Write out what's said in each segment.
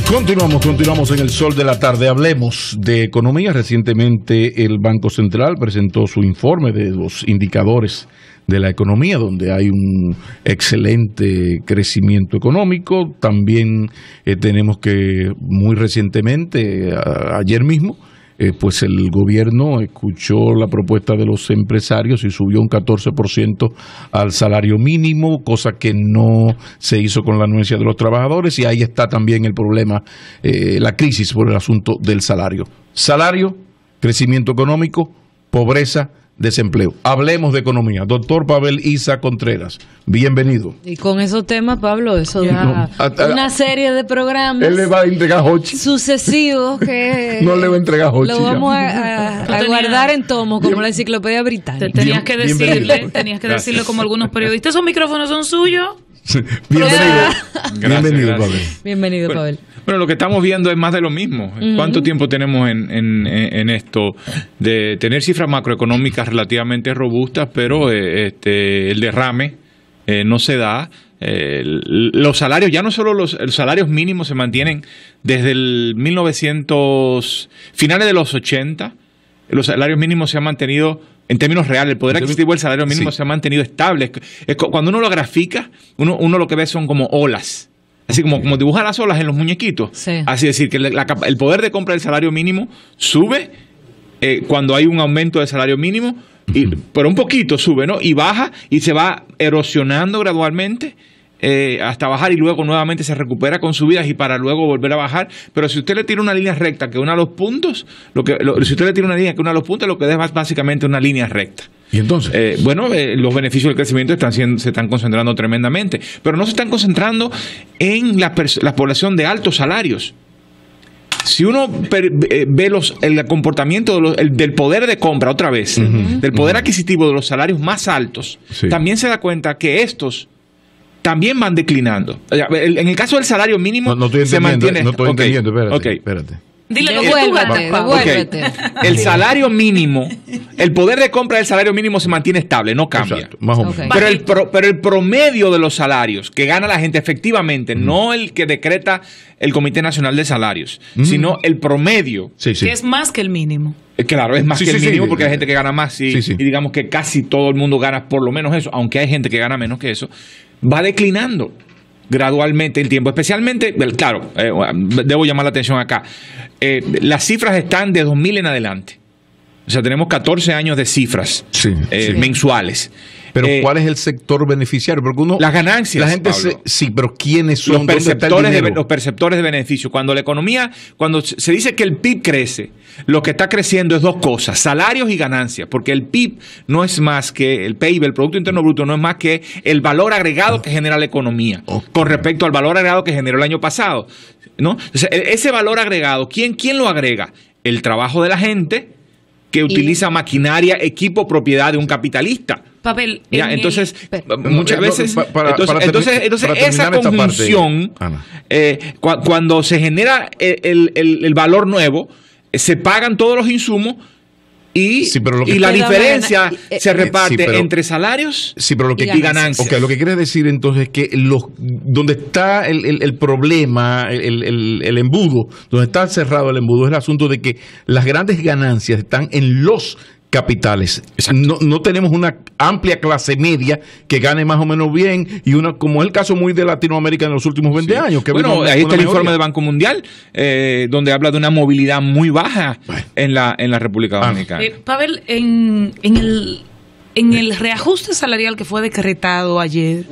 Continuamos en el sol de la tarde. Hablemos de economía. Recientemente el Banco Central presentó su informe de los indicadores de la economía, donde hay un excelente crecimiento económico. También tenemos que muy recientemente, ayer mismo, pues el gobierno escuchó la propuesta de los empresarios y subió un 14% al salario mínimo, cosa que no se hizo con la anuencia de los trabajadores, y ahí está también el problema, la crisis por el asunto del salario. Salario, crecimiento económico, pobreza, desempleo. Hablemos de economía. Doctor Pavel Isa Contreras, bienvenido. Y con esos temas, Pablo, eso da una serie de programas. Él le va a entregar Hochi sucesivos que no le va a entregar Hochi. Lo vamos a guardar en tomo, como la enciclopedia británica. Tenías que decirle como algunos periodistas, ¿esos micrófonos son suyos? Bienvenido, Pavel. Bienvenido, Pavel. Bueno, lo que estamos viendo es más de lo mismo. ¿Cuánto tiempo tenemos en esto de tener cifras macroeconómicas relativamente robustas, pero el derrame no se da? Los salarios, ya no solo los salarios mínimos se mantienen desde el 1900, finales de los 80, los salarios mínimos se han mantenido en términos reales. El poder adquisitivo del salario mínimo se ha mantenido estable. Cuando uno lo grafica, uno lo que ve son como olas. Así como dibuja las olas en los muñequitos. Sí. Así decir, que el poder de compra del salario mínimo sube cuando hay un aumento del salario mínimo, pero un poquito sube, ¿no? Y baja y se va erosionando gradualmente hasta bajar, y luego nuevamente se recupera con subidas y para luego volver a bajar. Pero si usted le tira una línea recta que une a los puntos, lo que es básicamente una línea recta. ¿Y entonces? Los beneficios del crecimiento se están concentrando tremendamente, pero no se están concentrando en la población de altos salarios. Si uno ve el comportamiento del poder de compra, otra vez, del poder adquisitivo de los salarios más altos, también se da cuenta que estos también van declinando. En el caso del salario mínimo, se mantiene. No estoy entendiendo, espérate. Dile lo que tú ganas. Devuélvete. El salario mínimo, el poder de compra del salario mínimo se mantiene estable, no cambia. Exacto, más o menos. Pero el promedio de los salarios que gana la gente efectivamente, no el que decreta el Comité Nacional de Salarios, sino el promedio. Que es más que el mínimo. Claro, es más que el mínimo, porque hay gente que gana más y digamos que casi todo el mundo gana por lo menos eso, aunque hay gente que gana menos que eso, va declinando gradualmente el tiempo. Especialmente, claro, debo llamar la atención acá, las cifras están de 2000 en adelante. O sea, tenemos 14 años de cifras mensuales. Pero ¿cuál es el sector beneficiario? Porque las ganancias. La gente pero ¿quiénes son? Los perceptores de beneficio. Cuando se dice que el PIB crece, lo que está creciendo es dos cosas: salarios y ganancias. Porque el PIB no es más que el PIB, el Producto Interno Bruto, no es más que el valor agregado que genera la economía con respecto al valor agregado que generó el año pasado, ¿no? Entonces, ese valor agregado, ¿quién lo agrega? El trabajo de la gente que utiliza maquinaria, equipo, propiedad de un capitalista. Papel. Entonces, muchas veces, esa conjunción, cuando se genera el valor nuevo, se pagan todos los insumos y la diferencia se reparte entre salarios y ganancias. Lo que quiere decir entonces es que donde está el problema, el embudo, donde está cerrado el embudo, es el asunto de que las grandes ganancias están en los capitales. No tenemos una amplia clase media que gane más o menos bien, y como es el caso muy de Latinoamérica en los últimos 20 años. Que ahí está el informe del Banco Mundial, donde habla de una movilidad muy baja en la República Dominicana. Pavel, en el reajuste salarial que fue decretado ayer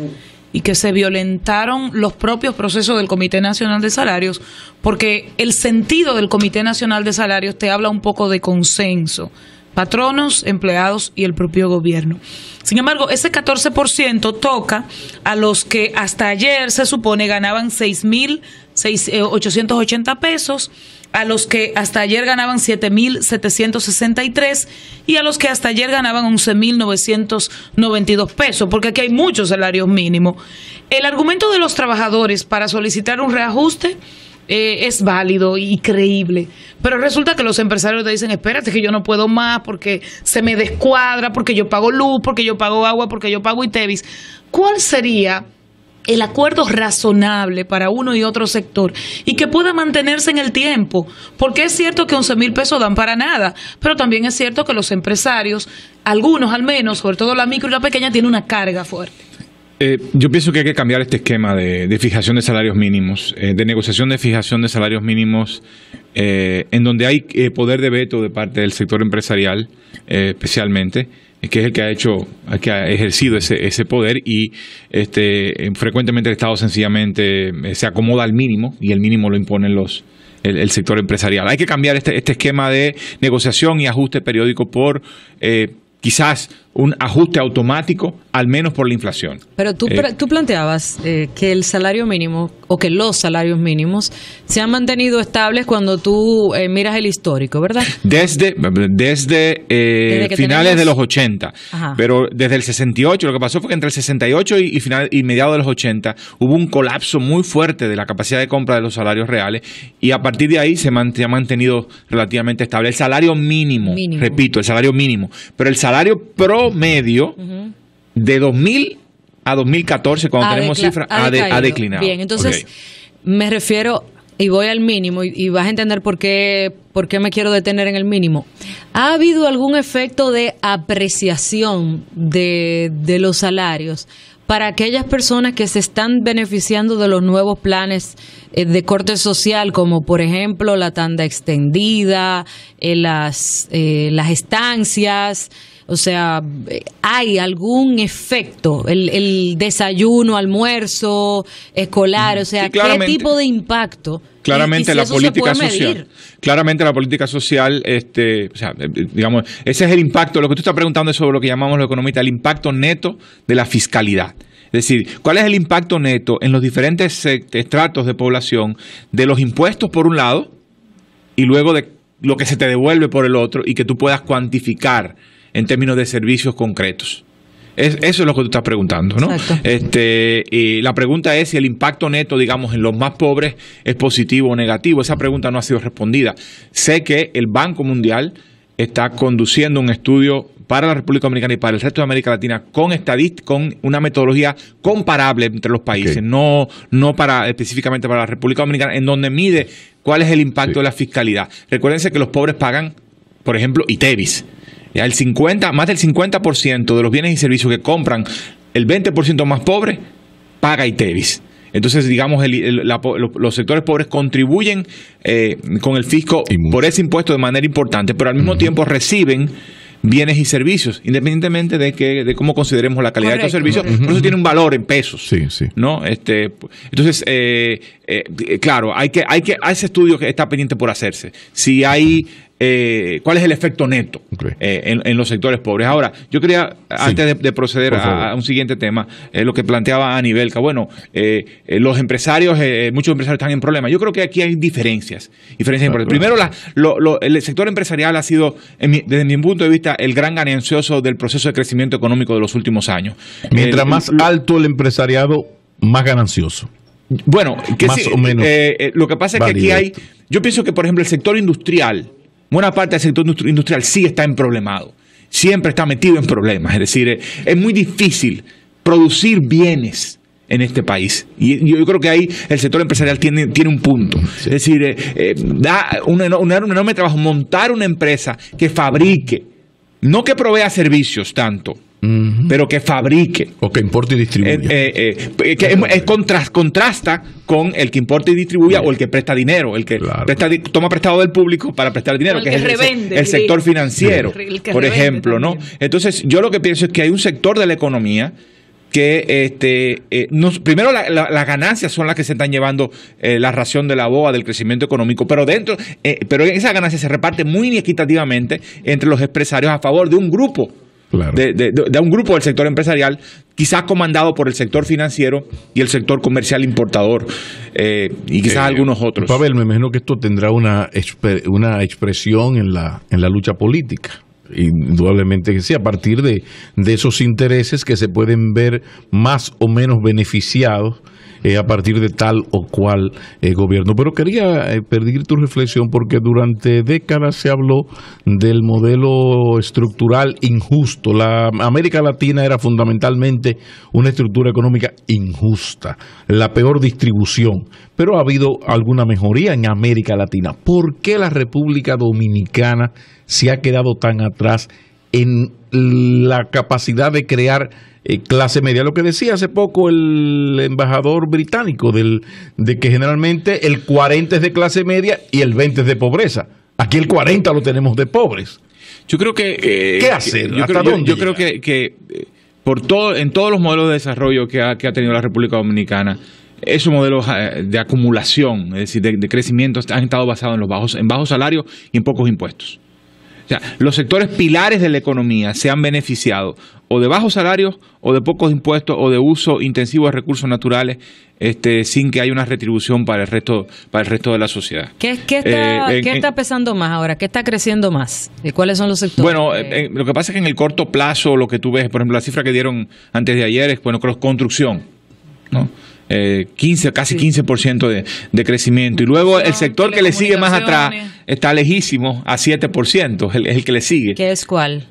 y que se violentaron los propios procesos del Comité Nacional de Salarios, porque el sentido del Comité Nacional de Salarios te habla un poco de consenso: patronos, empleados y el propio gobierno. Sin embargo, ese 14% toca a los que hasta ayer se supone ganaban 6.880 pesos, a los que hasta ayer ganaban 7.763 y a los que hasta ayer ganaban 11.992 pesos, porque aquí hay muchos salarios mínimos. El argumento de los trabajadores para solicitar un reajuste es válido y creíble, pero resulta que los empresarios te dicen: espérate, que yo no puedo más porque se me descuadra, porque yo pago luz, porque yo pago agua, porque yo pago ITEVIS. ¿Cuál sería el acuerdo razonable para uno y otro sector y que pueda mantenerse en el tiempo, porque es cierto que 11,000 pesos dan para nada, pero también es cierto que los empresarios, algunos al menos, sobre todo la micro y la pequeña, tienen una carga fuerte. Yo pienso que hay que cambiar este esquema de fijación de salarios mínimos, de negociación de fijación de salarios mínimos, en donde hay poder de veto de parte del sector empresarial, especialmente, que es el que ha ejercido ese poder, y frecuentemente el Estado sencillamente se acomoda al mínimo, y el mínimo lo imponen el sector empresarial. Hay que cambiar este esquema de negociación y ajuste periódico por quizás un ajuste automático, al menos por la inflación. Pero tú planteabas que el salario mínimo, o que los salarios mínimos se han mantenido estables cuando tú miras el histórico, ¿verdad? Desde finales de los 80. Ajá. Pero desde el 68, lo que pasó fue que entre el 68 y mediados de los 80 hubo un colapso muy fuerte de la capacidad de compra de los salarios reales, y a partir de ahí se ha mantenido relativamente estable. El salario mínimo, repito, el salario mínimo, pero el salario promedio de 2000 a 2014, cuando tenemos cifras, ha declinado. Bien, entonces me refiero, y voy al mínimo, y vas a entender por qué me quiero detener en el mínimo. ¿Ha habido algún efecto de apreciación de los salarios para aquellas personas que se están beneficiando de los nuevos planes de corte social, como por ejemplo la tanda extendida, las estancias? O sea, ¿hay algún efecto? El desayuno, almuerzo, escolar, o sea, sí, ¿qué tipo de impacto? Claramente la política social. Claramente la política social, o sea, digamos, ese es el impacto. Lo que tú estás preguntando es sobre lo que llamamos los economistas el impacto neto de la fiscalidad. Es decir, ¿cuál es el impacto neto en los diferentes estratos de población de los impuestos por un lado y luego de lo que se te devuelve por el otro, y que tú puedas cuantificar en términos de servicios concretos? Eso es lo que tú estás preguntando, ¿no? Y la pregunta es si el impacto neto, digamos, en los más pobres es positivo o negativo. Esa pregunta no ha sido respondida. Sé que el Banco Mundial está conduciendo un estudio para la República Dominicana y para el resto de América Latina con una metodología comparable entre los países, no específicamente para la República Dominicana, en donde mide cuál es el impacto de la fiscalidad. Recuérdense que los pobres pagan, por ejemplo, ITEVIS. Más del 50% de los bienes y servicios que compran el 20% más pobre paga ITEVIS. Entonces, digamos, los sectores pobres contribuyen con el fisco por ese impuesto de manera importante, pero al mismo tiempo reciben bienes y servicios, independientemente de cómo consideremos la calidad de estos servicios. Por eso tiene un valor en pesos. Sí. ¿No? Entonces, claro, hay ese estudio que está pendiente por hacerse. Si hay cuál es el efecto neto en los sectores pobres. Ahora, yo quería, antes de proceder a un siguiente tema, lo que planteaba Anibelka. Bueno, los empresarios, muchos empresarios están en problemas. Yo creo que aquí hay diferencias importantes. Primero, el sector empresarial ha sido, desde mi punto de vista, el gran ganancioso del proceso de crecimiento económico de los últimos años. Mientras más alto el empresariado, más ganancioso. Bueno, que más o menos. Lo que pasa es que aquí yo pienso que, por ejemplo, el sector industrial, buena parte del sector industrial sí está emproblemado, siempre está metido en problemas. Es decir, es muy difícil producir bienes en este país. Y yo creo que ahí el sector empresarial tiene un punto. Sí. Es decir, da un enorme trabajo montar una empresa que fabrique, no que provea servicios tanto, pero que fabrique. O que importe y distribuya. Contrasta con el que importa y distribuya, o el que presta dinero, el que toma prestado del público para prestar dinero, que es el sector financiero, por ejemplo, ¿no? Entonces, yo lo que pienso es que hay un sector de la economía que primero las ganancias son las que se están llevando la ración de la boa del crecimiento económico, pero pero esa ganancia se reparte muy inequitativamente entre los empresarios a favor de un grupo. Claro. De un grupo del sector empresarial, quizás comandado por el sector financiero y el sector comercial importador, y quizás algunos otros. Pavel, me imagino que esto tendrá una expresión en la lucha política. Indudablemente que sí, a partir de esos intereses que se pueden ver más o menos beneficiados a partir de tal o cual gobierno. Pero quería pedir tu reflexión porque durante décadas se habló del modelo estructural injusto. La América Latina era fundamentalmente una estructura económica injusta, la peor distribución, pero ha habido alguna mejoría en América Latina. ¿Por qué la República Dominicana se ha quedado tan atrás en la capacidad de crear clase media? Lo que decía hace poco el embajador británico de que generalmente el 40 es de clase media y el 20 es de pobreza. Aquí el 40 lo tenemos de pobres. Yo creo que ¿qué hacer? Yo creo que en todos los modelos de desarrollo que ha tenido la República Dominicana, esos modelos de acumulación, es decir, de crecimiento, han estado basados en bajos salarios y en pocos impuestos. O sea, los sectores pilares de la economía se han beneficiado o de bajos salarios o de pocos impuestos o de uso intensivo de recursos naturales, sin que haya una retribución para el resto de la sociedad. ¿Qué está pesando más ahora? ¿Qué está creciendo más? ¿Y cuáles son los sectores? Bueno, lo que pasa es que en el corto plazo lo que tú ves, por ejemplo, la cifra que dieron antes de ayer es, construcción, ¿no? 15% de crecimiento. Y luego el sector que le sigue más atrás está lejísimo, a 7%, es el que le sigue. ¿Qué es cuál?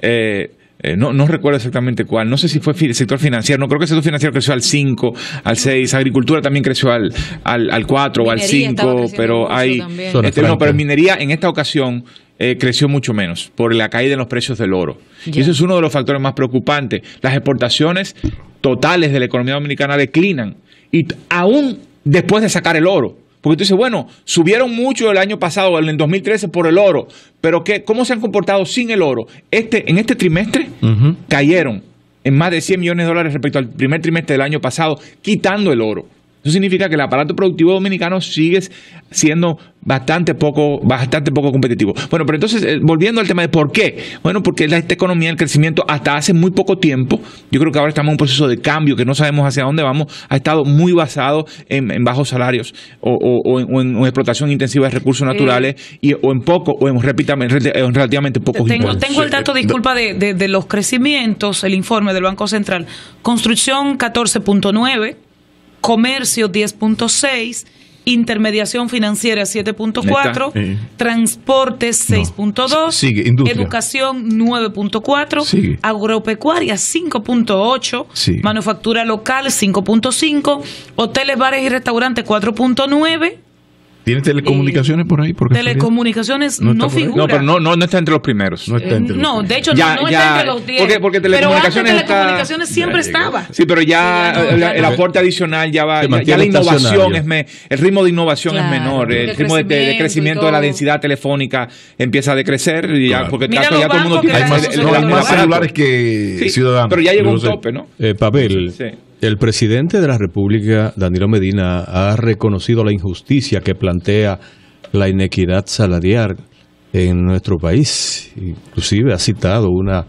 No recuerdo exactamente cuál. No sé si fue el sector financiero. No creo que el sector financiero creció al 5, al 6. Agricultura también creció al 4 o al 5. Pero hay. Pero minería en esta ocasión creció mucho menos por la caída en los precios del oro. Y eso es uno de los factores más preocupantes. Las exportaciones totales de la economía dominicana declinan. Y aún después de sacar el oro. Porque tú dices, bueno, subieron mucho el año pasado, en el 2013, por el oro. Pero ¿cómo se han comportado sin el oro? En este trimestre cayeron en más de $100 millones respecto al primer trimestre del año pasado, quitando el oro. Eso significa que el aparato productivo dominicano sigue siendo bastante poco competitivo. Bueno, pero entonces, volviendo al tema de por qué. Bueno, porque esta economía, el crecimiento, hasta hace muy poco tiempo, yo creo que ahora estamos en un proceso de cambio que no sabemos hacia dónde vamos, ha estado muy basado en bajos salarios o en explotación intensiva de recursos naturales o en relativamente pocos impuestos. Tengo el dato, disculpa, de los crecimientos, el informe del Banco Central. Construcción 14.9, comercio 10.6, intermediación financiera 7.4, transportes 6.2, educación 9.4, agropecuaria 5.8, manufactura local 5.5, hoteles, bares y restaurantes 4.9. ¿Tiene telecomunicaciones por ahí? Telecomunicaciones no figura. No, pero no está entre los primeros. De hecho, no está entre los 10. Porque telecomunicaciones siempre estaba. Sí, pero el aporte adicional ya la innovación el ritmo de innovación es menor. El ritmo de crecimiento de la densidad telefónica empieza a decrecer. Porque ya todo el mundo tiene más celulares que ciudadanos. Pero ya llegó un tope, ¿no? Pavel. Sí. El presidente de la República, Danilo Medina, ha reconocido la injusticia que plantea la inequidad salarial en nuestro país. Inclusive ha citado una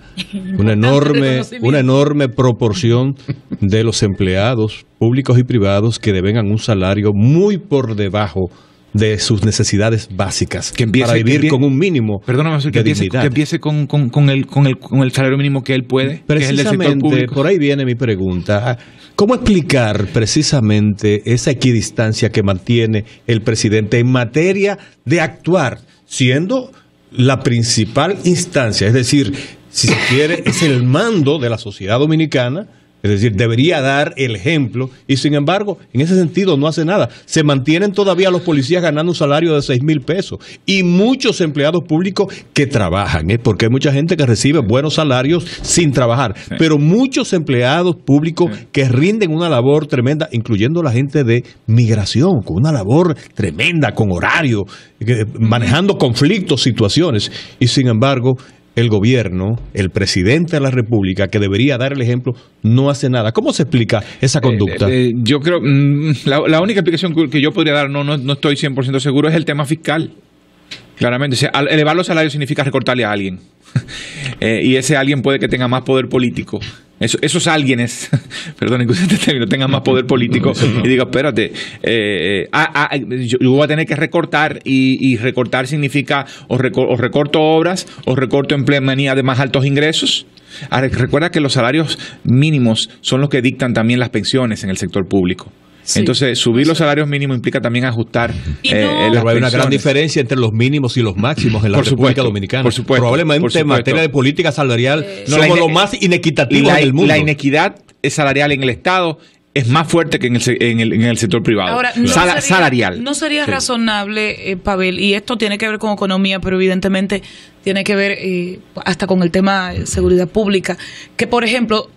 enorme proporción de los empleados públicos y privados que devengan un salario muy por debajo de sus necesidades básicas para vivir con un mínimo de dignidad. Que empiece con el salario mínimo que él puede, que es el del sector público. Por ahí viene mi pregunta. ¿Cómo explicar precisamente esa equidistancia que mantiene el presidente en materia de actuar, siendo la principal instancia? Es decir, si se quiere, es el mando de la sociedad dominicana. Es decir, debería dar el ejemplo y sin embargo, en ese sentido no hace nada. Se mantienen todavía los policías ganando un salario de $6,000 y muchos empleados públicos que trabajan, porque hay mucha gente que recibe buenos salarios sin trabajar, pero muchos empleados públicos que rinden una labor tremenda, incluyendo la gente de migración, con una labor tremenda, con horario, manejando conflictos, situaciones, y sin embargo, el gobierno, el presidente de la República, que debería dar el ejemplo, no hace nada. ¿Cómo se explica esa conducta? Yo creo, la única explicación que yo podría dar, no estoy 100% seguro, es el tema fiscal. Claramente, o sea, elevar los salarios significa recortarle a alguien. Y ese alguien puede que tenga más poder político. Esos alguienes, perdonen que use este término, tengan más poder político y diga, espérate, yo voy a tener que recortar y recortar significa o recorto obras o recorto empleomanía de más altos ingresos. Ahora, recuerda que los salarios mínimos son los que dictan también las pensiones en el sector público. Sí. Entonces, subir los salarios mínimos implica también ajustar Y no- las Pero hay una gran pensiones. diferencia entre los mínimos y los máximos en la Por República supuesto, Dominicana. por supuesto, Probablemente por en supuesto. materia de política salarial No, somos la los ine- más inequitativos la, del mundo. la inequidad salarial en el Estado es más fuerte que en el sector privado. Ahora, Salarial. No sería Sí. razonable, Pavel, y esto tiene que ver con economía, pero evidentemente tiene que ver hasta con el tema de seguridad pública, que por ejemplo,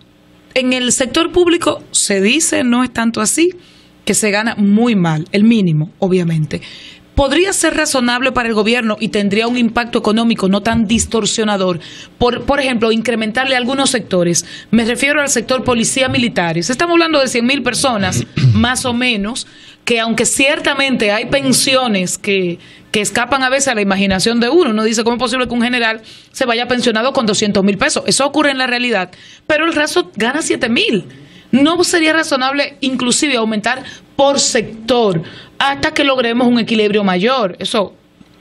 en el sector público se dice, no es tanto así, que se gana muy mal, el mínimo, obviamente. Podría ser razonable para el gobierno y tendría un impacto económico no tan distorsionador. Por ejemplo, incrementarle a algunos sectores. Me refiero al sector policía militares. Estamos hablando de 100.000 personas, más o menos, que aunque ciertamente hay pensiones que escapan a veces a la imaginación de uno dice, ¿cómo es posible que un general se vaya pensionado con 200.000 pesos? Eso ocurre en la realidad. Pero el resto gana 7.000. ¿No sería razonable inclusive aumentar por sector hasta que logremos un equilibrio mayor? Eso.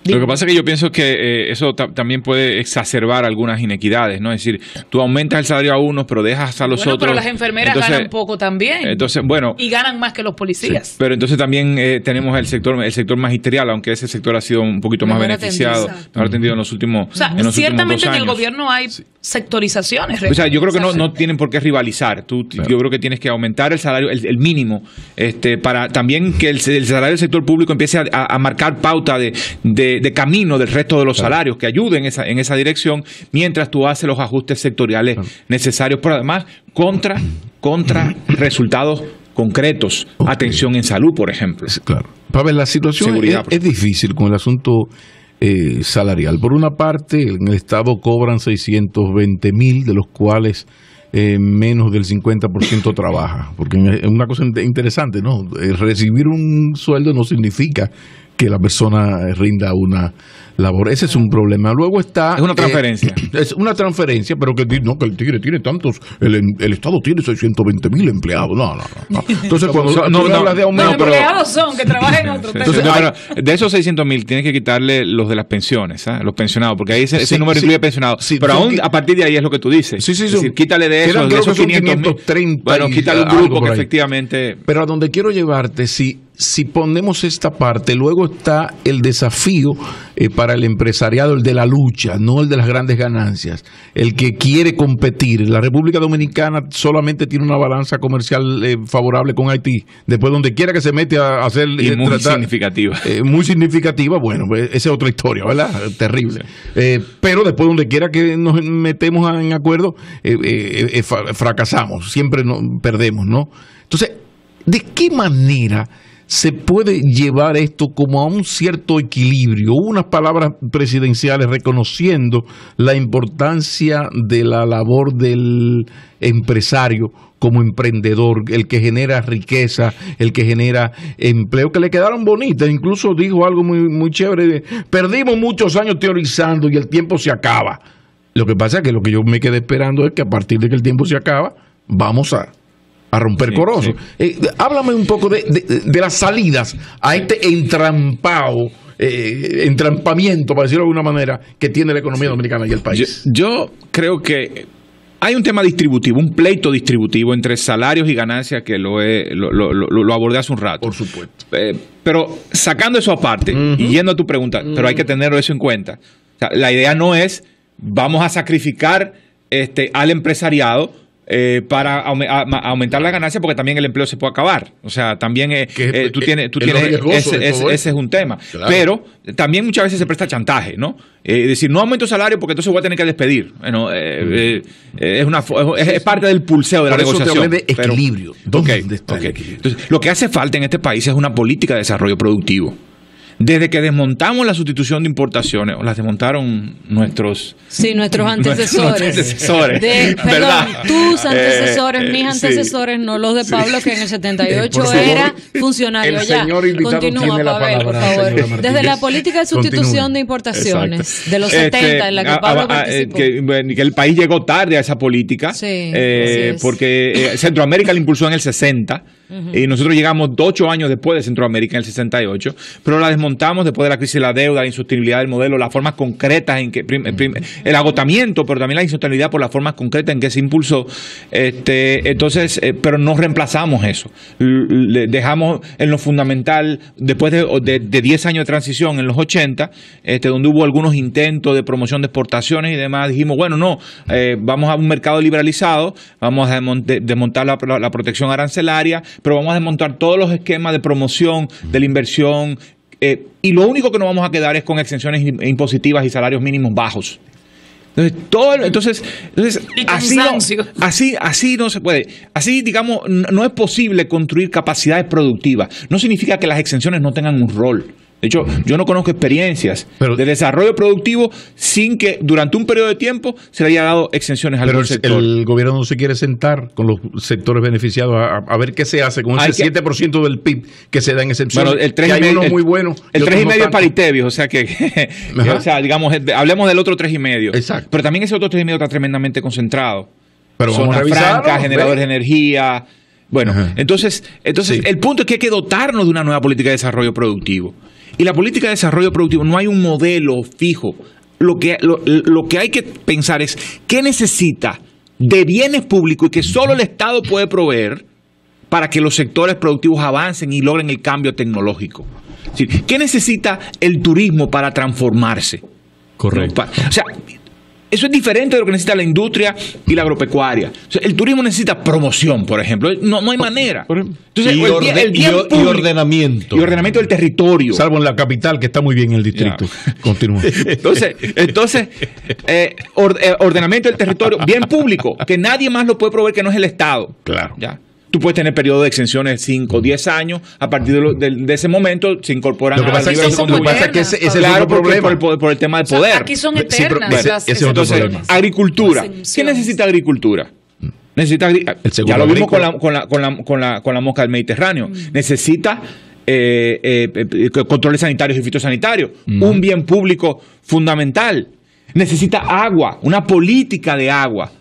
Lo que pasa es que yo pienso que eso también puede exacerbar algunas inequidades, ¿no? Es decir, tú aumentas el salario a unos, pero dejas a los Bueno, otros. pero las enfermeras ganan poco también. Entonces, bueno. Y ganan más que los policías. Sí, pero entonces también tenemos el sector magisterial, aunque ese sector ha sido un poquito más beneficiado, mejor atendido en los últimos O sea, en los ciertamente últimos 2 años. en el gobierno hay sectorizaciones. O sea, yo creo que no tienen por qué rivalizar. Yo creo que tienes que aumentar el salario, el mínimo, para también que el salario del sector público empiece a marcar pauta de camino del resto de los salarios, que ayuden en esa dirección, mientras tú haces los ajustes sectoriales necesarios, pero además contra resultados concretos. Atención en salud, por ejemplo. Claro. Pavel, la situación es difícil con el asunto salarial. Por una parte, en el Estado cobran 620.000, de los cuales menos del 50% trabaja. Porque es una cosa interesante, ¿no? Recibir un sueldo no significa que la persona rinda una labor. Ese es un problema. Luego está... Es una transferencia. Es una transferencia, pero que el Tigre tiene tantos... El Estado tiene 620.000 empleados. No. Entonces, cuando hablas de aumento... Los empleados son que trabajan en otro tema. Pero de esos 600.000 tienes que quitarle los de las pensiones, los pensionados, porque ahí ese número incluye pensionados. Pero aún a partir de ahí es lo que tú dices. Es decir, quítale de esos 530. Bueno, quítale un grupo que efectivamente... Pero a donde quiero llevarte, si ponemos esta parte, luego está el desafío para el empresariado, el de la lucha, no el de las grandes ganancias, el que quiere competir. La República Dominicana solamente tiene una balanza comercial favorable con Haití. Después, donde quiera que se mete a hacer... muy significativa. Muy significativa, bueno, esa es otra historia, ¿verdad? Terrible. Pero después, donde quiera que nos metemos en acuerdo, fracasamos, siempre perdemos, ¿no? Entonces, ¿de qué manera se puede llevar esto como a un cierto equilibrio? Unas palabras presidenciales reconociendo la importancia de la labor del empresario como emprendedor, el que genera riqueza, el que genera empleo, que le quedaron bonitas. Incluso dijo algo muy chévere: perdimos muchos años teorizando y el tiempo se acaba. Lo que pasa es que lo que yo me quedé esperando es que a partir de que el tiempo se acaba, vamos a romper corozo. Háblame un poco de las salidas a este entrampamiento, para decirlo de alguna manera, que tiene la economía dominicana y el país. Yo creo que hay un tema distributivo, un pleito distributivo entre salarios y ganancias que lo abordé hace un rato. Por supuesto. Pero sacando eso aparte y yendo a tu pregunta, pero hay que tener eso en cuenta. O sea, la idea no es vamos a sacrificar al empresariado para aumentar la ganancia, porque también el empleo se puede acabar. O sea, también tú tienes ese es un tema. Claro. Pero también muchas veces se presta chantaje, ¿no? Es decir, no aumento salario porque entonces voy a tener que despedir. Bueno, es parte del pulseo de la negociación. Te hablé de equilibrio. ¿Dónde está el equilibrio? Entonces, lo que hace falta en este país es una política de desarrollo productivo. Desde que desmontamos la sustitución de importaciones, o las desmontaron nuestros antecesores. ¿Verdad? Tus antecesores, mis antecesores, no los de Pablo, que en el 78 era funcionario. El señor invitado tiene la palabra, por favor. Desde la política de sustitución de importaciones de los 70, en la que Pablo participó. Que el país llegó tarde a esa política, porque Centroamérica la impulsó en el 60. Y nosotros llegamos 8 años después de Centroamérica, en el 68, pero la desmontamos después de la crisis de la deuda, la insostenibilidad del modelo, las formas concretas en que el agotamiento, pero también la insostenibilidad por las formas concretas en que se impulsó. Entonces, pero no reemplazamos eso. Dejamos en lo fundamental, después de 10 años de transición en los 80, donde hubo algunos intentos de promoción de exportaciones y demás, dijimos, bueno, no, vamos a un mercado liberalizado, vamos a desmontar la protección arancelaria, pero vamos a desmontar todos los esquemas de promoción de la inversión, y lo único que nos vamos a quedar es con exenciones impositivas y salarios mínimos bajos. Entonces así no se puede. Así, digamos, no es posible construir capacidades productivas. No significa que las exenciones no tengan un rol. De hecho, yo no conozco experiencias de desarrollo productivo sin que durante un periodo de tiempo se le haya dado exenciones al sector. Pero el gobierno no se quiere sentar con los sectores beneficiados a ver qué se hace con ese 7% del PIB que se da en exenciones. Bueno, el 3,5 muy bueno. El 3,5 es paritebio, o sea que o sea, digamos, hablemos del otro 3,5. Exacto. Pero también ese otro 3,5 está tremendamente concentrado. Pero zonas francas, generadores de energía. Bueno, entonces sí. El punto es que hay que dotarnos de una nueva política de desarrollo productivo. Y la política de desarrollo productivo no hay un modelo fijo. Lo que hay que pensar es qué necesita de bienes públicos y que solo el Estado puede proveer para que los sectores productivos avancen y logren el cambio tecnológico. Es decir, ¿qué necesita el turismo para transformarse? Correcto. O sea, eso es diferente de lo que necesita la industria y la agropecuaria. O sea, el turismo necesita promoción, por ejemplo. No hay manera. Entonces, y ordenamiento. Y ordenamiento del territorio. Salvo en la capital, que está muy bien en el distrito. Continúa. Entonces ordenamiento del territorio, bien público, que nadie más lo puede proveer que no es el Estado. Claro. ¿Ya? Tú puedes tener periodos de exenciones de 5 o 10 años. A partir de ese momento se incorporan a la libre de contribuyente. Que ese es el problema. Por el tema de poder. O sea, aquí son eternas. Entonces, agricultura. ¿Qué necesita agricultura? Necesita ya lo vimos con la mosca del Mediterráneo. Necesita controles sanitarios y fitosanitarios. Un bien público fundamental. Necesita agua, una política de agua.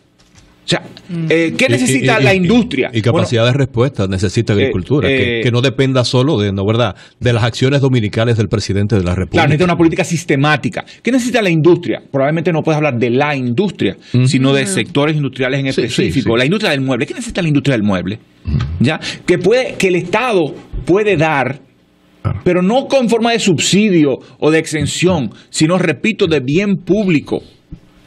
O sea, ¿qué necesita la industria? Y capacidad de respuesta necesita agricultura, que no dependa solo de las acciones dominicales del presidente de la República. Claro, necesita una política sistemática. ¿Qué necesita la industria? Probablemente no puedes hablar de la industria, sino de sectores industriales en específico. Sí. La industria del mueble. ¿Qué necesita la industria del mueble? ¿Ya? Que el Estado puede dar, pero no con forma de subsidio o de exención, sino, repito, de bien público.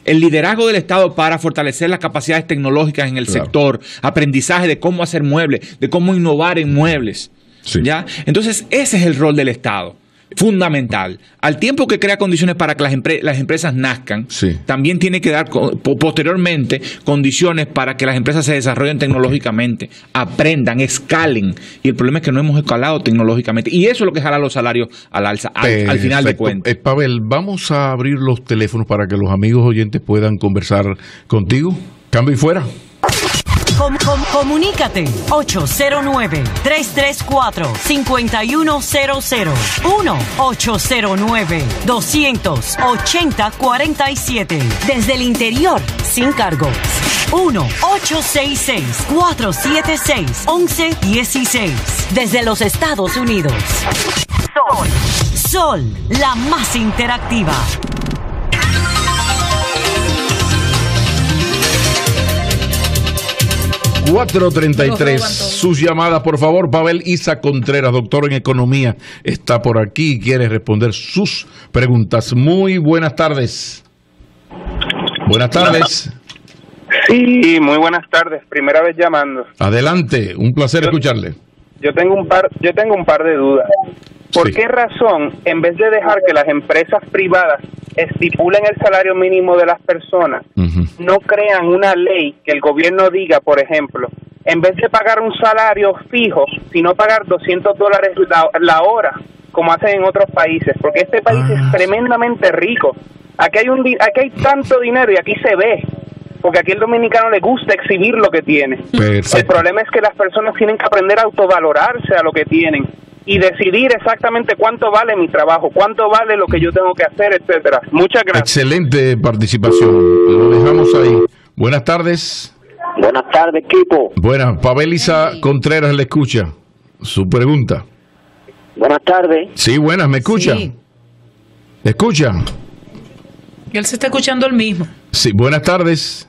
El liderazgo del Estado para fortalecer las capacidades tecnológicas en el sector, aprendizaje de cómo hacer muebles, de cómo innovar en muebles. Sí. ¿Ya? Entonces, ese es el rol del Estado, fundamental. Al tiempo que crea condiciones para que las empresas nazcan, también tiene que dar posteriormente condiciones para que las empresas se desarrollen tecnológicamente, aprendan, escalen. Y el problema es que no hemos escalado tecnológicamente. Y eso es lo que jala los salarios al alza, al final de cuentas. Pavel, vamos a abrir los teléfonos para que los amigos oyentes puedan conversar contigo. Cambio y fuera. Comunícate 809-334-5100 1-809-280-47 desde el interior sin cargos 1-866-476-1116 desde los Estados Unidos. Sol, la más interactiva. 4:33. Sus llamadas, por favor. Pavel Isa Contreras, doctor en economía, está por aquí y quiere responder sus preguntas. Muy buenas tardes. Buenas tardes. Sí, muy buenas tardes. Primera vez llamando. Adelante, un placer escucharle. Yo tengo un par de dudas. ¿Por qué razón, en vez de dejar que las empresas privadas estipulen el salario mínimo de las personas, no crean una ley que el gobierno diga, por ejemplo, en vez de pagar un salario fijo, sino pagar $200 la hora, como hacen en otros países? Porque este país es tremendamente rico. Aquí hay tanto dinero y aquí se ve. Porque aquí el dominicano le gusta exhibir lo que tiene. Perfecto. El problema es que las personas tienen que aprender a autovalorarse a lo que tienen y decidir exactamente cuánto vale mi trabajo, cuánto vale lo que yo tengo que hacer, etcétera. Muchas gracias. Excelente participación. Lo dejamos ahí. Buenas tardes. Buenas tardes, equipo. Buenas, Pabelisa Contreras le escucha. Su pregunta. Buenas tardes. Sí, buenas, ¿me escucha? Sí. ¿Me escucha? Y él se está escuchando el mismo. Sí, buenas tardes.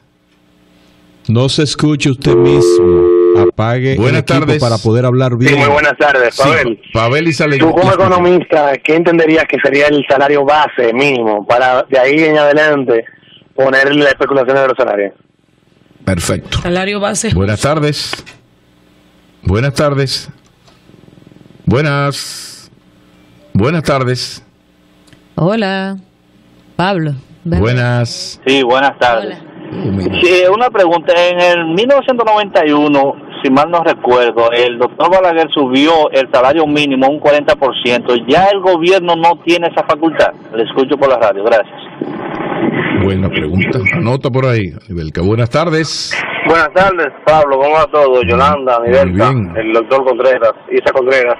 No se escuche usted mismo. Apague Buenas el equipo tardes. para poder hablar bien. Sí, muy buenas tardes, Pavel. Sí, Pabelisa le Tú como escucha. economista, ¿qué entenderías que sería el salario base mínimo para de ahí en adelante poner las especulaciones de los salarios? Perfecto. Salario base. Buenas tardes. Buenas tardes. Buenas tardes. Hola, Pablo. Ven. Buenas. Sí, buenas tardes. Sí, una pregunta. En el 1991, si mal no recuerdo, el doctor Balaguer subió el salario mínimo un 40%. Ya el gobierno no tiene esa facultad. Le escucho por la radio. Gracias. Buena pregunta. Anota por ahí, Ibelka. Buenas tardes. Buenas tardes, Pablo. ¿Cómo va todo? Yolanda, Muy Nivelta, bien. el doctor Contreras, Isa Contreras.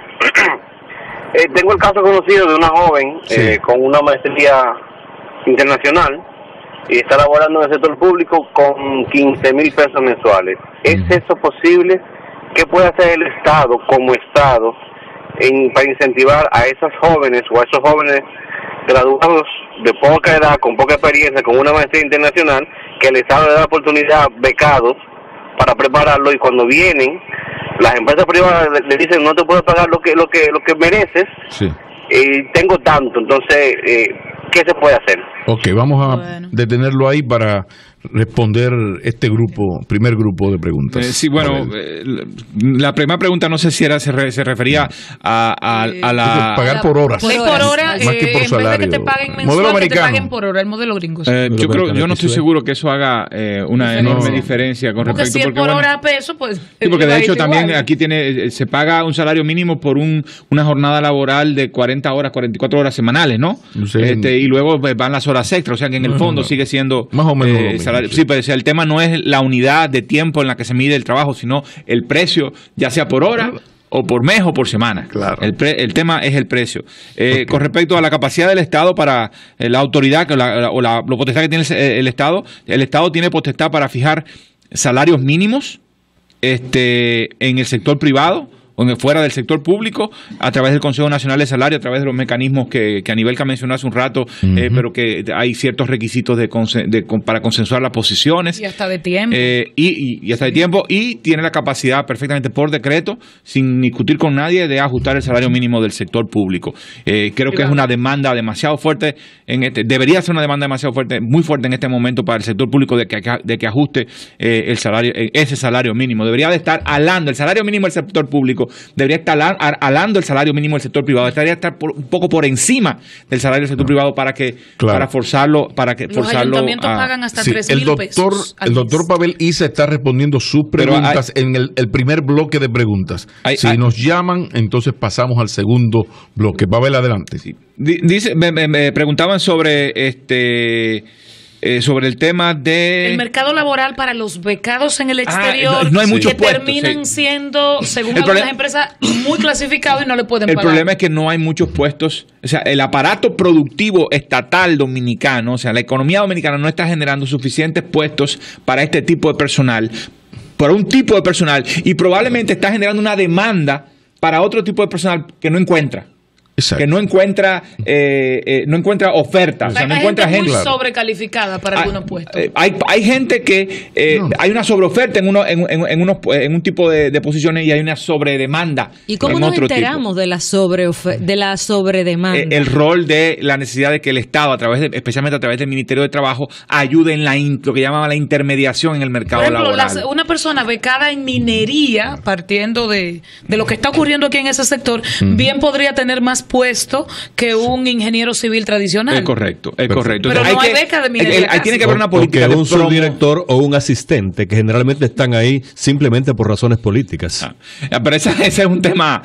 Tengo el caso conocido de una joven Sí. con una maestría internacional y está laborando en el sector público con 15,000 pesos mensuales. ¿Es eso posible? ¿Qué puede hacer el Estado como Estado para incentivar a esas jóvenes o a esos jóvenes graduados de poca edad, con poca experiencia, con una maestría internacional, que el Estado le da la oportunidad, becados, para prepararlo, y cuando vienen, las empresas privadas le dicen no te puedo pagar lo que mereces, Sí. tengo tanto, entonces, ¿qué se puede hacer? Ok, vamos a Bueno. detenerlo ahí para responder este primer grupo de preguntas. Sí, bueno, A ver. la primera pregunta no sé si se refería a la... Pagar por horas. Es por hora, Más que por en vez de que salario. te paguen Modelo mensual, que te americano. paguen por hora, el modelo gringo. yo no estoy seguro que eso haga una enorme diferencia con Porque respecto... si es por bueno, hora a peso, pues... sí, porque de va a hecho ir también igual. aquí se paga un salario mínimo por una jornada laboral de 40 horas, 44 horas semanales, ¿no? Sí. Y luego pues, van las horas extras, o sea que en el fondo sigue siendo Más o menos lo mismo, salario. sí. Sí, pero o sea, el tema no es la unidad de tiempo en la que se mide el trabajo, sino el precio, ya sea por hora o por mes o por semana. Claro. El tema es el precio. Con respecto a la capacidad del Estado para la autoridad la potestad que tiene el Estado tiene potestad para fijar salarios mínimos en el sector privado o fuera del sector público, a través del Consejo Nacional de Salario, a través de los mecanismos que Anibelka mencionó hace un rato, pero que hay ciertos requisitos para consensuar las posiciones. Y hasta de tiempo. Y hasta de tiempo, y tiene la capacidad perfectamente por decreto, sin discutir con nadie, de ajustar el salario mínimo del sector público. Creo que es una demanda demasiado fuerte, debería ser una demanda demasiado fuerte, muy fuerte en este momento para el sector público de que ajuste ese salario mínimo. Debería de estar alando el salario mínimo del sector público, debería estar alando el salario mínimo del sector privado, debería estar un poco por encima del salario del sector privado para forzarlo. Los ayuntamientos pagan hasta Sí, 3,000 pesos. el doctor Pavel Isa está respondiendo sus preguntas en el primer bloque de preguntas. Si nos llaman, entonces pasamos al segundo bloque. Pavel, adelante. Sí. Dice, me preguntaban sobre sobre el tema de... El mercado laboral para los becados en el exterior, no hay muchos que puestos, terminan siendo, según El algunas problema- empresas, muy clasificados y no le pueden El pagar. problema es que no hay muchos puestos, o sea, el aparato productivo estatal dominicano, o sea, la economía dominicana no está generando suficientes puestos para este tipo de personal, para un tipo de personal, y probablemente está generando una demanda para otro tipo de personal que no encuentra. Exacto. Que no encuentra oferta, o sea, no hay encuentra gente muy gente. sobrecalificada para algunos puestos. Hay gente que hay una sobreoferta en un tipo de posiciones y hay una sobredemanda. ¿Y cómo en nos otro tipo. enteramos de la sobredemanda? El rol de la necesidad de que el Estado, especialmente a través del Ministerio de Trabajo, ayude en lo que llamaba la intermediación en el mercado Por ejemplo, laboral. una persona becada en minería, partiendo de lo que está ocurriendo aquí en ese sector, bien podría tener más puesto que un ingeniero civil tradicional. Es correcto. Pero Entonces, no hay beca de minería. Ahí tiene que haber una política Porque de un subdirector o un asistente que generalmente están ahí simplemente por razones políticas. Pero ese es un tema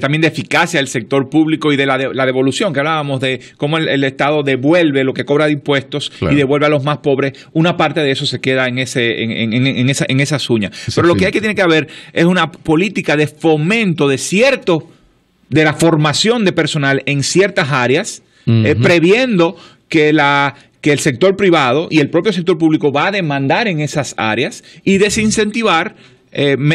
también de eficacia del sector público y de la devolución, que hablábamos de cómo el Estado devuelve lo que cobra de impuestos y devuelve a los más pobres. Una parte de eso se queda en esas uñas. Pero lo que tiene que haber es una política de fomento de la formación de personal en ciertas áreas, previendo que que el sector privado y el propio sector público va a demandar en esas áreas y desincentivar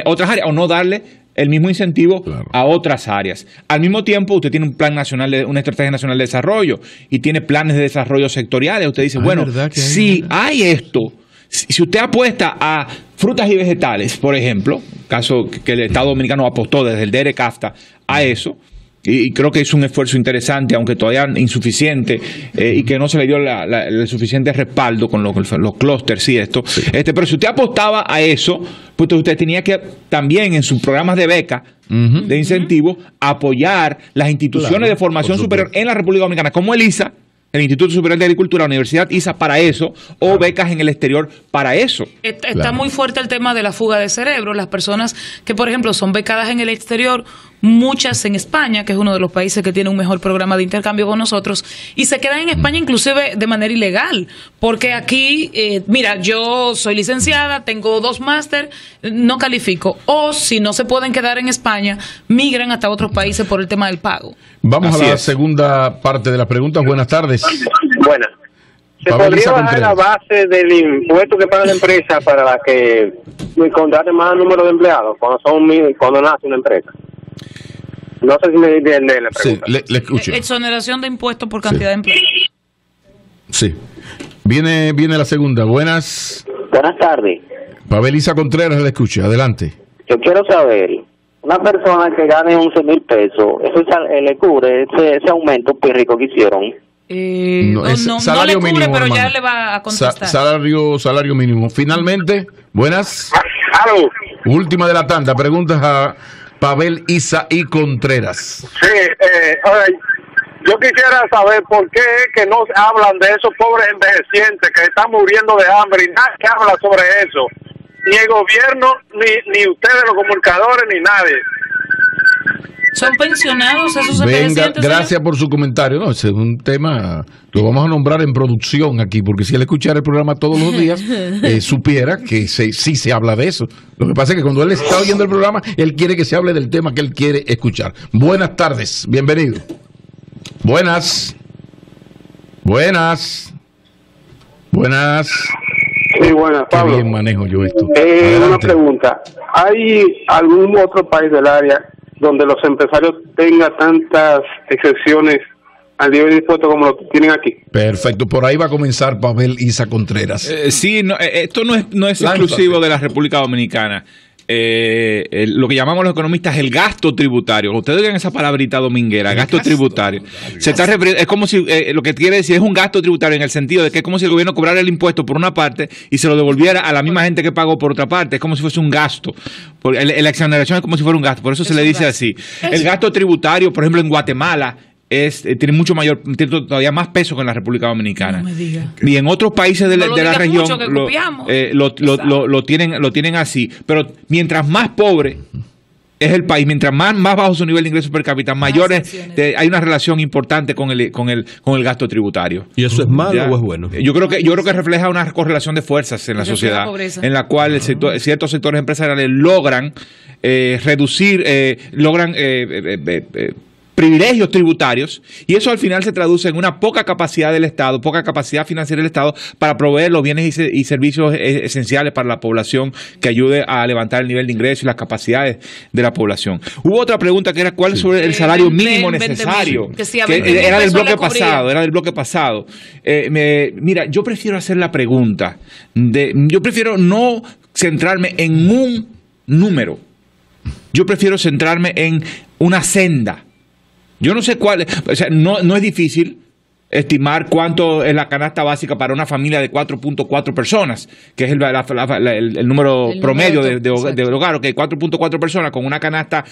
otras áreas o no darle el mismo incentivo a otras áreas. Al mismo tiempo, usted tiene un plan nacional, una estrategia nacional de desarrollo y tiene planes de desarrollo sectoriales. Usted dice, bueno, si hay esto, si usted apuesta a frutas y vegetales, por ejemplo, caso que el Estado Dominicano apostó desde el DERECAFTA a eso, y creo que es un esfuerzo interesante, aunque todavía insuficiente, y que no se le dio el suficiente respaldo con los clústeres y esto. Pero si usted apostaba a eso, pues usted tenía que también en sus programas de beca, de incentivo, apoyar las instituciones de formación superior en la República Dominicana, como el ISA, el Instituto Superior de Agricultura, la Universidad ISA para eso, o becas en el exterior para eso. Está muy fuerte el tema de la fuga de cerebro. Las personas que, por ejemplo, son becadas en el exterior, muchas en España, que es uno de los países que tiene un mejor programa de intercambio con nosotros, y se quedan en España inclusive de manera ilegal, porque aquí, mira, yo soy licenciada, tengo 2 máster, no califico, o si no se pueden quedar en España, migran hasta otros países por el tema del pago. Vamos a la segunda parte de las preguntas. Buenas tardes. Buenas. ¿Se podría bajar la base del impuesto que paga la empresa para la que contrate más número de empleados cuando nace una empresa? No sé si me entiende la pregunta. Sí, le escucho. Exoneración de impuestos por cantidad de empleados. Sí. Viene la segunda. Buenas tardes. Pavel Isa Contreras, le escucha. Adelante. Yo quiero saber, una persona que gane 11,000 pesos, ¿eso le cubre ese aumento pírrico que hicieron? No le cubre, mínimo, pero hermano, ya le va a contestar. Salario mínimo. Finalmente, buenas. Aló. Última de la tanda. Preguntas a Pavel Isa y Contreras. Sí, yo quisiera saber por qué es que no hablan de esos pobres envejecientes que están muriendo de hambre y nadie habla sobre eso. Ni el gobierno, ni ustedes los comunicadores, ni nadie. ¿Son pensionados esos envejecientes? Gracias por su comentario. No, ese es un tema, lo vamos a nombrar en producción aquí, porque si él escuchara el programa todos los días, supiera que sí se habla de eso. Lo que pasa es que cuando él está oyendo el programa, él quiere que se hable del tema que él quiere escuchar. Buenas tardes, bienvenido. Buenas. Sí, buenas, Pablo. Qué bien manejo yo esto. Una pregunta. ¿Hay algún otro país del área donde los empresarios tengan tantas excepciones al nivel de impuesto como lo tienen aquí? Perfecto, por ahí va a comenzar Pavel Isa Contreras. Sí, esto no es exclusivo de la República Dominicana. Lo que llamamos los economistas el gasto tributario. Ustedes oigan esa palabrita dominguera, gasto tributario. Se está es como si lo que quiere decir es un gasto tributario en el sentido de que es como si el gobierno cobrara el impuesto por una parte y se lo devolviera a la misma gente que pagó por otra parte. Es como si fuese un gasto. La exoneración es como si fuera un gasto. Por eso se le dice así. El gasto tributario, por ejemplo, en Guatemala tiene tiene todavía más peso que en la República Dominicana. No me diga. Y en otros países de la región lo tienen así. Pero mientras más pobre es el país, mientras más bajo su nivel de ingresos per cápita, mayores hay una relación importante con el gasto tributario. ¿Y eso es malo o es bueno? Yo creo que refleja una correlación de fuerzas en la sociedad, en la cual ciertos sectores empresariales logran reducir, privilegios tributarios, y eso al final se traduce en una poca capacidad del Estado, poca capacidad financiera del Estado para proveer los bienes y servicios esenciales para la población que ayude a levantar el nivel de ingresos y las capacidades de la población. Hubo otra pregunta que era ¿cuál sobre el salario mínimo necesario? Que era del bloque pasado. Mira, yo prefiero hacer la pregunta yo prefiero no centrarme en un número. Yo prefiero centrarme en una senda. Yo no sé cuál, o sea, no es difícil estimar cuánto es la canasta básica para una familia de 4.4 personas, que es el número promedio de hogar, ok, 4.4 personas con una canasta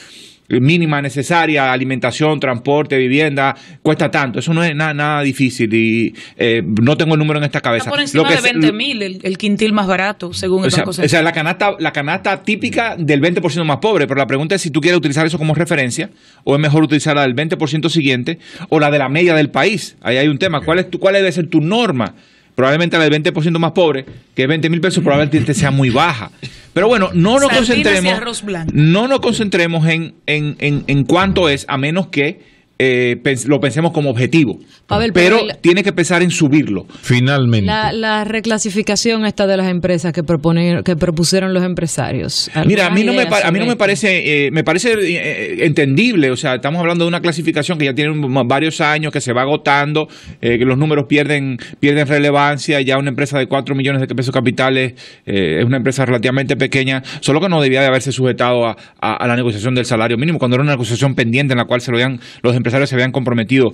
mínima necesaria, alimentación, transporte, vivienda, cuesta tanto. Eso no es nada difícil y no tengo el número en esta cabeza. Está por encima de 20,000 el quintil más barato, según el Banco Central. O sea, la canasta típica del 20% más pobre, pero la pregunta es si tú quieres utilizar eso como referencia o es mejor utilizar la del 20% siguiente o la de la media del país. Ahí hay un tema. ¿Cuál debe ser tu norma? Probablemente la del 20% más pobre, que es 20,000 pesos, probablemente sea muy baja. Pero bueno, no nos concentremos en cuánto es, a menos que lo pensemos como objetivo, Pavel, pero tiene que pensar en subirlo. Finalmente. La reclasificación esta de las empresas que propusieron los empresarios. Mira, a mí no me parece entendible. O sea, estamos hablando de una clasificación que ya tiene varios años, que se va agotando, que los números pierden relevancia. Ya una empresa de 4 millones de pesos capitales es una empresa relativamente pequeña, solo que no debía de haberse sujetado a la negociación del salario mínimo, cuando era una negociación pendiente en la cual los empresarios se habían comprometido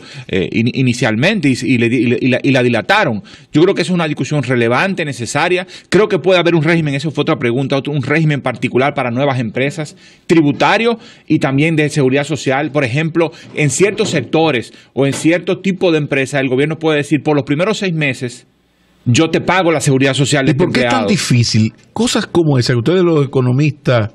inicialmente y la dilataron. Yo creo que es una discusión relevante, necesaria. Creo que puede haber un régimen, eso fue otra pregunta, un régimen particular para nuevas empresas, tributario y también de seguridad social. Por ejemplo, en ciertos sectores o en cierto tipo de empresas, el gobierno puede decir, por los primeros 6 meses, yo te pago la seguridad social de ¿Y por qué es tan difícil? Cosas como esa, que ustedes los economistas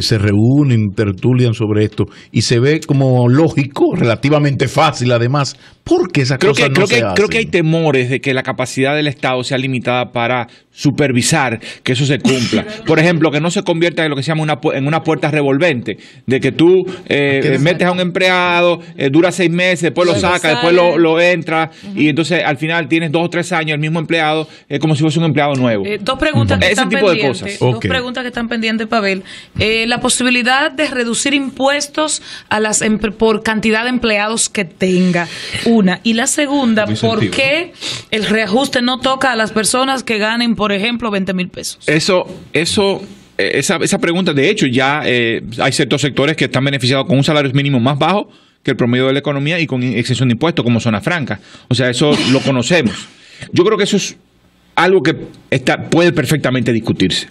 se reúnen, tertulian sobre esto y se ve como lógico, relativamente fácil además. ¿Por qué esas cosas no se hacen? Creo que hay temores de que la capacidad del Estado sea limitada para supervisar que eso se cumpla. Por ejemplo, que no se convierta en lo que se llama una puerta revolvente, de que tú metes a un empleado, dura 6 meses, después lo sacas, después lo entra, y entonces al final tienes 2 o 3 años el mismo empleado, como si fuese un empleado nuevo. Dos preguntas que están pendientes. De cosas. Dos preguntas que están pendientes, Pavel. La posibilidad de reducir impuestos a por cantidad de empleados que tenga. Una. Y la segunda, ¿por qué el reajuste no toca a las personas que ganen, por ejemplo, 20,000 pesos? Esa pregunta, de hecho, ya hay ciertos sectores que están beneficiados con un salario mínimo más bajo que el promedio de la economía y con exención de impuestos, como zona franca. O sea, eso lo conocemos. Yo creo que eso es algo que puede perfectamente discutirse.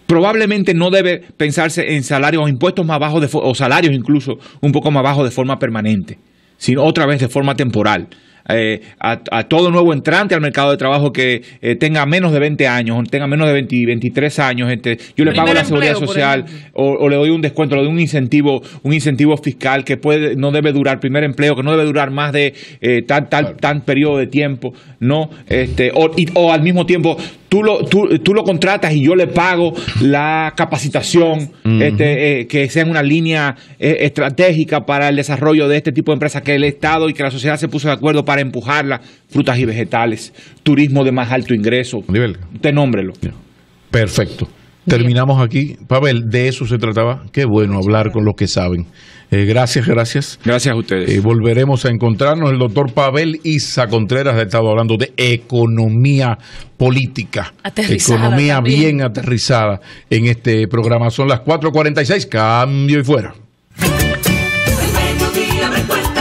Probablemente no debe pensarse en salarios o impuestos más bajos o salarios incluso un poco más bajos de forma permanente, sino otra vez de forma temporal. A todo nuevo entrante al mercado de trabajo que tenga menos de 20 años, tenga menos de 23 años, yo le pago la seguridad social o le doy un descuento, le doy un incentivo fiscal que no debe durar, primer empleo, que no debe durar más de tal periodo de tiempo, ¿no? O al mismo tiempo tú lo contratas y yo le pago la capacitación, que sea en una línea estratégica para el desarrollo de este tipo de empresas, que el Estado y que la sociedad se puso de acuerdo para empujarla, frutas y vegetales, turismo de más alto ingreso. Usted nómbrelo. Perfecto. Terminamos aquí. Pavel, de eso se trataba. Qué bueno hablar con los que saben. Gracias. Gracias a ustedes. Volveremos a encontrarnos. El doctor Pavel Isa Contreras ha estado hablando de economía política. Economía también bien aterrizada en este programa. Son las 4:46. Cambio y fuera. El mediodía me cuenta.